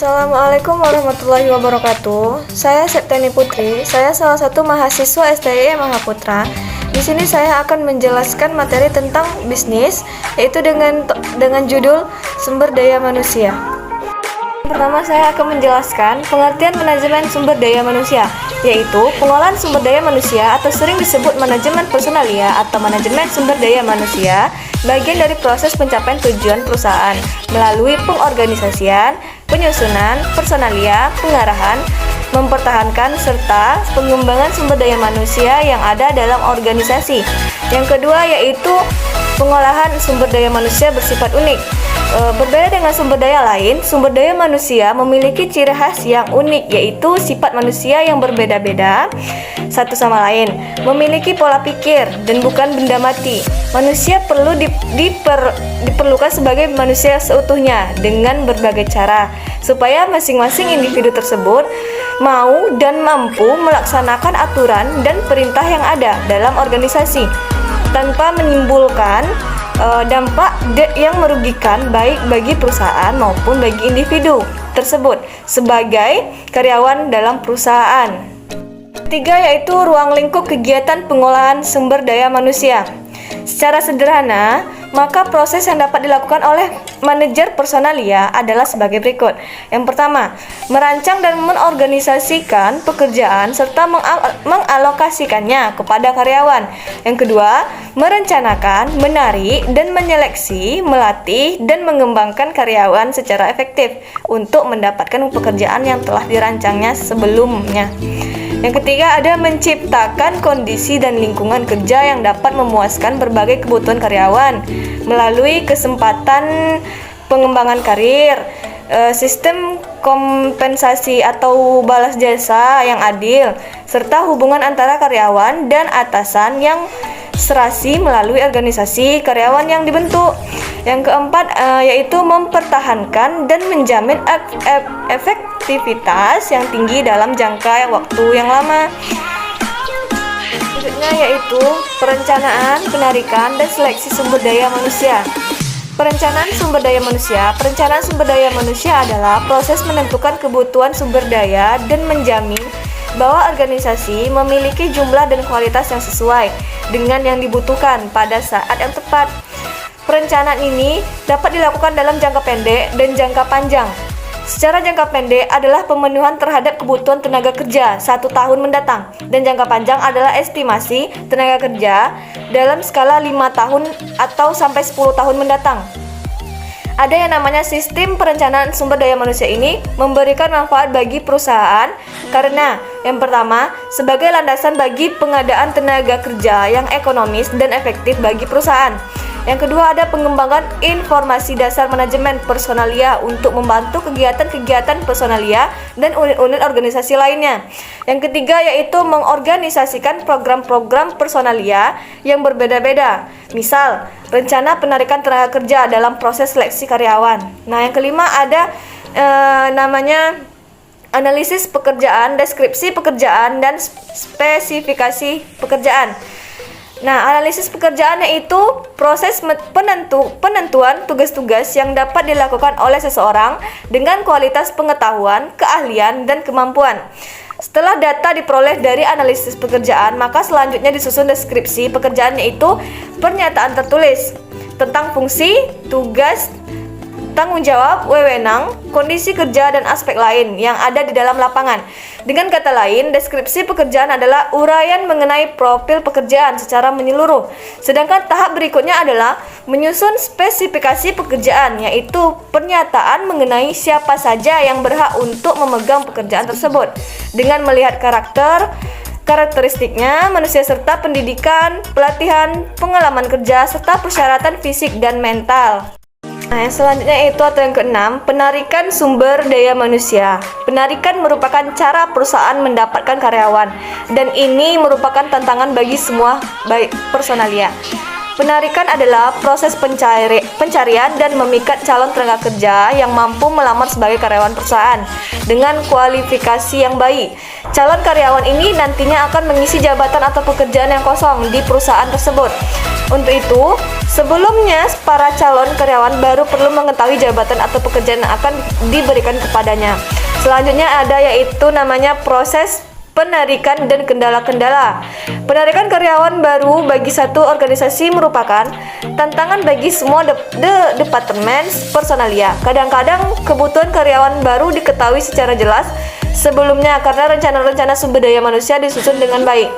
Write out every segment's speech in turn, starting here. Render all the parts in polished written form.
Assalamualaikum warahmatullahi wabarakatuh. Saya Septiani Putri. Saya salah satu mahasiswa STIE Mahaputra. Di sini saya akan menjelaskan materi tentang bisnis, yaitu dengan judul sumber daya manusia. Pertama, saya akan menjelaskan pengertian manajemen sumber daya manusia, yaitu pengolahan sumber daya manusia atau sering disebut manajemen personalia atau manajemen sumber daya manusia, bagian dari proses pencapaian tujuan perusahaan melalui pengorganisasian, penyusunan, personalia, pengarahan, mempertahankan, serta pengembangan sumber daya manusia yang ada dalam organisasi. Yang kedua yaitu pengolahan sumber daya manusia bersifat unik. Berbeda dengan sumber daya lain, sumber daya manusia memiliki ciri khas yang unik, yaitu sifat manusia yang berbeda-beda satu sama lain, memiliki pola pikir, dan bukan benda mati. Manusia perlu diperlukan sebagai manusia seutuhnya dengan berbagai cara, supaya masing-masing individu tersebut mau dan mampu melaksanakan aturan dan perintah yang ada dalam organisasi, tanpa menimbulkan dampak yang merugikan baik bagi perusahaan maupun bagi individu tersebut sebagai karyawan dalam perusahaan. Ketiga yaitu ruang lingkup kegiatan pengolahan sumber daya manusia. Secara sederhana, maka proses yang dapat dilakukan oleh manajer personalia adalah sebagai berikut. Yang pertama, merancang dan menorganisasikan pekerjaan serta mengalokasikannya kepada karyawan. Yang kedua, merencanakan, menarik, dan menyeleksi, melatih, dan mengembangkan karyawan secara efektif untuk mendapatkan pekerjaan yang telah dirancangnya sebelumnya. Yang ketiga, ada menciptakan kondisi dan lingkungan kerja yang dapat memuaskan berbagai kebutuhan karyawan melalui kesempatan pengembangan karir, sistem kompensasi atau balas jasa yang adil, serta hubungan antara karyawan dan atasan yang serasi melalui organisasi karyawan yang dibentuk. Yang keempat yaitu mempertahankan dan menjamin efektivitas yang tinggi dalam jangka waktu yang lama. Selanjutnya yaitu perencanaan, penarikan, dan seleksi sumber daya manusia. Perencanaan sumber daya manusia. Perencanaan sumber daya manusia adalah proses menentukan kebutuhan sumber daya dan menjamin bahwa organisasi memiliki jumlah dan kualitas yang sesuai dengan yang dibutuhkan pada saat yang tepat. Perencanaan ini dapat dilakukan dalam jangka pendek dan jangka panjang. Secara jangka pendek adalah pemenuhan terhadap kebutuhan tenaga kerja 1 tahun mendatang, dan jangka panjang adalah estimasi tenaga kerja dalam skala 5 tahun atau sampai 10 tahun mendatang. Ada yang namanya sistem perencanaan sumber daya manusia ini memberikan manfaat bagi perusahaan karena yang pertama, sebagai landasan bagi pengadaan tenaga kerja yang ekonomis dan efektif bagi perusahaan. Yang kedua, ada pengembangan informasi dasar manajemen personalia untuk membantu kegiatan-kegiatan personalia dan unit-unit organisasi lainnya. Yang ketiga yaitu mengorganisasikan program-program personalia yang berbeda-beda. Misal, rencana penarikan tenaga kerja dalam proses seleksi karyawan. Nah, yang kelima ada namanya analisis pekerjaan, deskripsi pekerjaan, dan spesifikasi pekerjaan. Nah, analisis pekerjaan yaitu proses penentuan tugas-tugas yang dapat dilakukan oleh seseorang dengan kualitas pengetahuan, keahlian, dan kemampuan. Setelah data diperoleh dari analisis pekerjaan, maka selanjutnya disusun deskripsi pekerjaan, yaitu pernyataan tertulis tentang fungsi, tugas, tanggung jawab, wewenang, kondisi kerja, dan aspek lain yang ada di dalam lapangan. Dengan kata lain, deskripsi pekerjaan adalah uraian mengenai profil pekerjaan secara menyeluruh. Sedangkan tahap berikutnya adalah menyusun spesifikasi pekerjaan, yaitu pernyataan mengenai siapa saja yang berhak untuk memegang pekerjaan tersebut dengan melihat karakteristiknya, manusia serta pendidikan, pelatihan, pengalaman kerja, serta persyaratan fisik dan mental. Nah, yang selanjutnya itu atau yang keenam, penarikan sumber daya manusia. Penarikan merupakan cara perusahaan mendapatkan karyawan, dan ini merupakan tantangan bagi semua baik personalia. Penarikan adalah proses pencarian dan memikat calon tenaga kerja yang mampu melamar sebagai karyawan perusahaan dengan kualifikasi yang baik. Calon karyawan ini nantinya akan mengisi jabatan atau pekerjaan yang kosong di perusahaan tersebut. Untuk itu, sebelumnya para calon karyawan baru perlu mengetahui jabatan atau pekerjaan yang akan diberikan kepadanya. Selanjutnya ada yaitu namanya proses penarikan dan kendala-kendala. Penarikan karyawan baru bagi satu organisasi merupakan tantangan bagi semua departemen personalia. Kadang-kadang kebutuhan karyawan baru diketahui secara jelas sebelumnya karena rencana-rencana sumber daya manusia disusun dengan baik.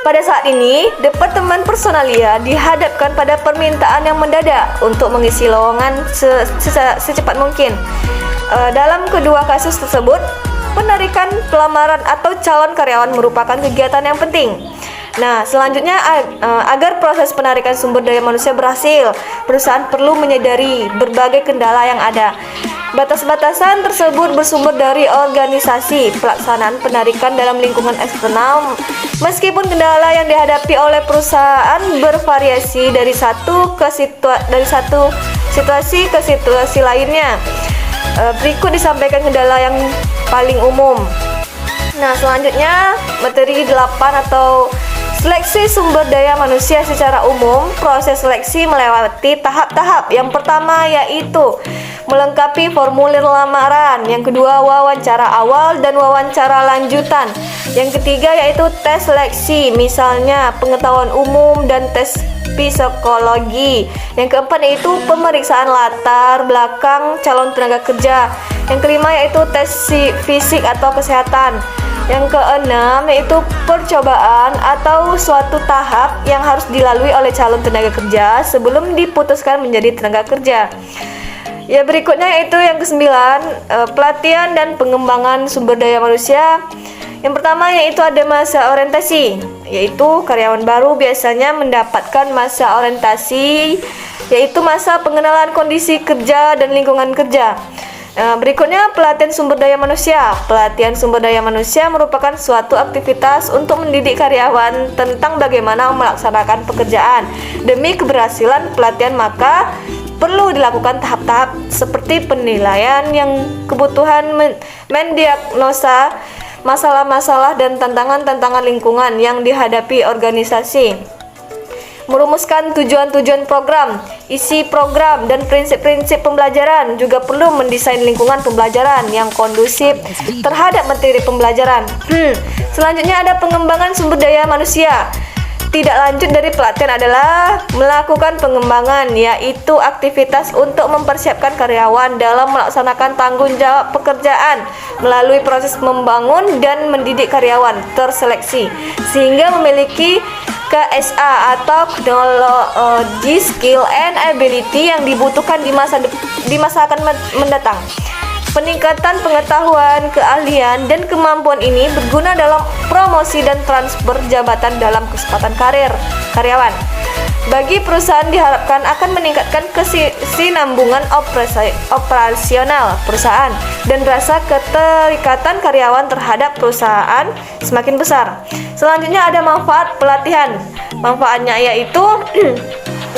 Pada saat ini, Departemen Personalia dihadapkan pada permintaan yang mendadak untuk mengisi lowongan secepat mungkin. Dalam kedua kasus tersebut, penarikan pelamaran atau calon karyawan merupakan kegiatan yang penting. Nah, selanjutnya agar proses penarikan sumber daya manusia berhasil, perusahaan perlu menyadari berbagai kendala yang ada. Batas-batasan tersebut bersumber dari organisasi pelaksanaan penarikan dalam lingkungan eksternal. Meskipun kendala yang dihadapi oleh perusahaan bervariasi dari satu situasi ke situasi lainnya. Berikut disampaikan kendala yang paling umum. Nah, selanjutnya materi 8 atau seleksi sumber daya manusia secara umum. Proses seleksi melewati tahap-tahap. Yang pertama yaitu melengkapi formulir lamaran. Yang kedua, wawancara awal dan wawancara lanjutan. Yang ketiga yaitu tes seleksi, misalnya pengetahuan umum dan tes psikologi. Yang keempat yaitu pemeriksaan latar belakang calon tenaga kerja. Yang kelima yaitu tes fisik atau kesehatan. Yang keenam yaitu percobaan atau suatu tahap yang harus dilalui oleh calon tenaga kerja sebelum diputuskan menjadi tenaga kerja. Ya, berikutnya yaitu yang kesembilan, pelatihan dan pengembangan sumber daya manusia. Yang pertama yaitu ada masa orientasi, yaitu karyawan baru biasanya mendapatkan masa orientasi, yaitu masa pengenalan kondisi kerja dan lingkungan kerja. Berikutnya pelatihan sumber daya manusia. Pelatihan sumber daya manusia merupakan suatu aktivitas untuk mendidik karyawan tentang bagaimana melaksanakan pekerjaan. Demi keberhasilan pelatihan maka perlu dilakukan tahap-tahap seperti penilaian yang kebutuhan mendiagnosa masalah-masalah dan tantangan-tantangan lingkungan yang dihadapi organisasi. Merumuskan tujuan-tujuan program, isi program, dan prinsip-prinsip pembelajaran. Juga perlu mendesain lingkungan pembelajaran yang kondusif terhadap materi pembelajaran. Selanjutnya ada pengembangan sumber daya manusia. Tidak lanjut dari pelatihan adalah melakukan pengembangan, yaitu aktivitas untuk mempersiapkan karyawan dalam melaksanakan tanggung jawab pekerjaan melalui proses membangun dan mendidik karyawan terseleksi sehingga memiliki KSA atau Knowledge, Skill, and Ability yang dibutuhkan di masa akan mendatang. Peningkatan pengetahuan, keahlian, dan kemampuan ini berguna dalam promosi dan transfer jabatan dalam kesempatan karir karyawan. Bagi perusahaan diharapkan akan meningkatkan kesinambungan operasional perusahaan dan rasa keterikatan karyawan terhadap perusahaan semakin besar. Selanjutnya ada manfaat pelatihan. Manfaatnya yaitu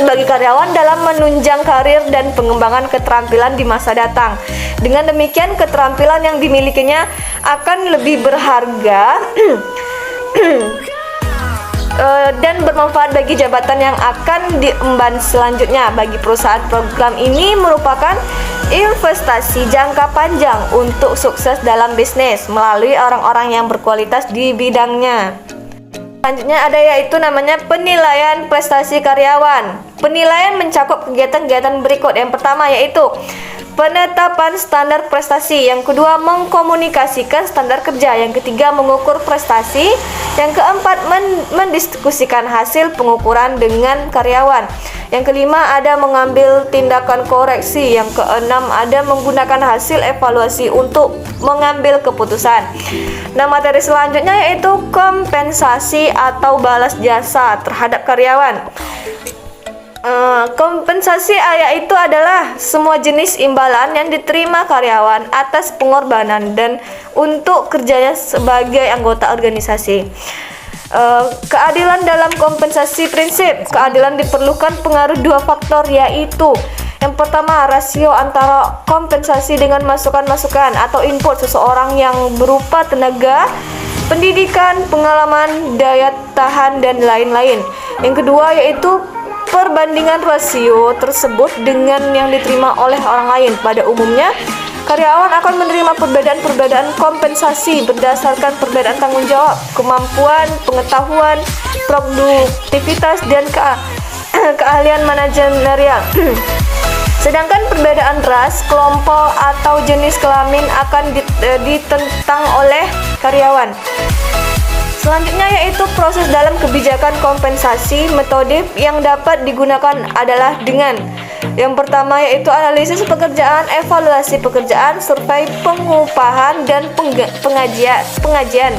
bagi karyawan dalam menunjang karir dan pengembangan keterampilan di masa datang. Dengan demikian, keterampilan yang dimilikinya akan lebih berharga dan bermanfaat bagi jabatan yang akan diemban selanjutnya. Bagi perusahaan, program ini merupakan investasi jangka panjang untuk sukses dalam bisnis melalui orang-orang yang berkualitas di bidangnya. Selanjutnya ada yaitu namanya penilaian prestasi karyawan. Penilaian mencakup kegiatan-kegiatan berikut. Yang pertama yaitu penetapan standar prestasi. Yang kedua, mengkomunikasikan standar kerja. Yang ketiga, mengukur prestasi. Yang keempat, mendiskusikan hasil pengukuran dengan karyawan. Yang kelima, ada mengambil tindakan koreksi. Yang keenam, ada menggunakan hasil evaluasi untuk mengambil keputusan. Nah, materi selanjutnya yaitu kompensasi atau balas jasa terhadap karyawan. Kompensasi yaitu adalah semua jenis imbalan yang diterima karyawan atas pengorbanan dan untuk kerjanya sebagai anggota organisasi. Keadilan dalam kompensasi. Prinsip keadilan diperlukan pengaruh dua faktor, yaitu yang pertama, rasio antara kompensasi dengan masukan-masukan atau input seseorang yang berupa tenaga, pendidikan, pengalaman, daya tahan, dan lain-lain. Yang kedua yaitu perbandingan rasio tersebut dengan yang diterima oleh orang lain. Pada umumnya, karyawan akan menerima perbedaan-perbedaan kompensasi berdasarkan perbedaan tanggung jawab, kemampuan, pengetahuan, produktivitas, dan keahlian manajerial. Sedangkan perbedaan ras, kelompok, atau jenis kelamin akan ditentang oleh karyawan. Selanjutnya yaitu proses dalam kebijakan kompensasi. Metode yang dapat digunakan adalah dengan yang pertama yaitu analisis pekerjaan, evaluasi pekerjaan, survei pengupahan, dan pengajian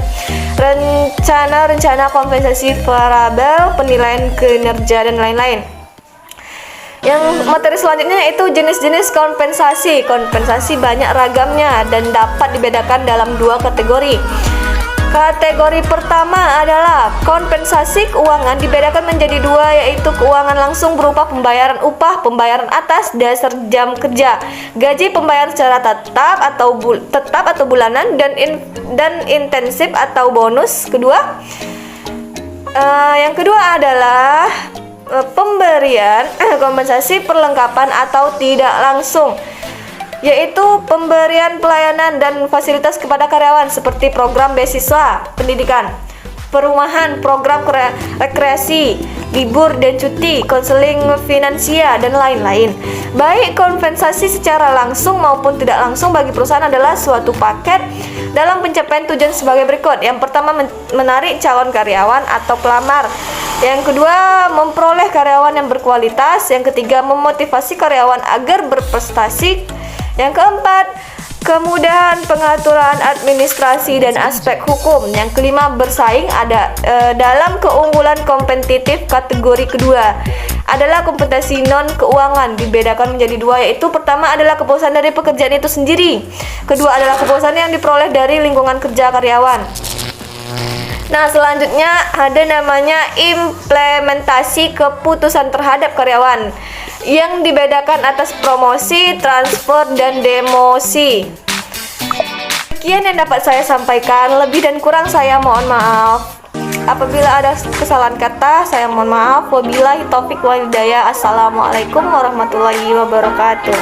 rencana kompensasi variabel, penilaian kinerja, dan lain-lain. Yang materi selanjutnya yaitu jenis-jenis kompensasi. Kompensasi banyak ragamnya dan dapat dibedakan dalam dua kategori. Kategori pertama adalah kompensasi keuangan, dibedakan menjadi dua, yaitu keuangan langsung berupa pembayaran upah, pembayaran atas dasar jam kerja, gaji, pembayaran secara tetap atau bulanan, dan intensif atau bonus. Yang kedua adalah pemberian kompensasi perlengkapan atau tidak langsung, yaitu pemberian pelayanan dan fasilitas kepada karyawan seperti program beasiswa, pendidikan, perumahan, program rekreasi, libur dan cuti, konseling finansial, dan lain-lain. Baik kompensasi secara langsung maupun tidak langsung bagi perusahaan adalah suatu paket dalam pencapaian tujuan sebagai berikut. Yang pertama, menarik calon karyawan atau pelamar. Yang kedua, memperoleh karyawan yang berkualitas. Yang ketiga, memotivasi karyawan agar berprestasi. Yang keempat, kemudahan pengaturan administrasi dan aspek hukum. Yang kelima, bersaing dalam keunggulan kompetitif. Kategori kedua adalah kompetensi non keuangan, dibedakan menjadi dua, yaitu pertama adalah kepuasan dari pekerjaan itu sendiri, kedua adalah kepuasan yang diperoleh dari lingkungan kerja karyawan. Nah, selanjutnya ada namanya implementasi keputusan terhadap karyawan yang dibedakan atas promosi, transfer, dan demosi. Sekian yang dapat saya sampaikan, lebih dan kurang saya mohon maaf. Apabila ada kesalahan kata, saya mohon maaf. Wabillahi taufik wal hidayah. Assalamualaikum warahmatullahi wabarakatuh.